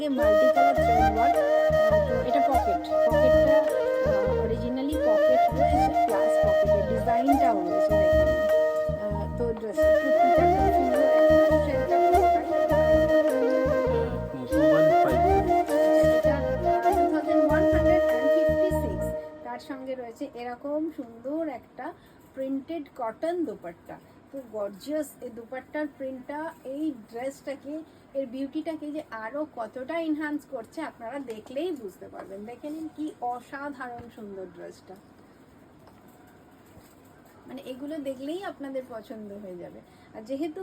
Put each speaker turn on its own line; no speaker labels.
চারদিকে multi colour thread work. তো এটা পকেটটা অরিজিনালি পকেট রয়েছে, প্লাস পকেটের ডিজাইনটাও রয়েছে দেখে নিন। তো ড্রেসের কুর্তিটা খুব সুন্দর একটা শেলটা তার সঙ্গে রয়েছে এরকম সুন্দর একটা প্রিন্টেড কটন দোপাট্টা। তো গর্জিয়াস এই দোপাট্টার প্রিন্টটা এই ড্রেসটাকে, এর বিউটিটাকে যে আরো কতটা এনহান্স করছে আপনারা দেখলেই বুঝতে পারবেন। দেখে নিন কি অসাধারণ সুন্দর ড্রেসটা, মানে এগুলো দেখলেই আপনাদের পছন্দ হয়ে যাবে। আর যেহেতু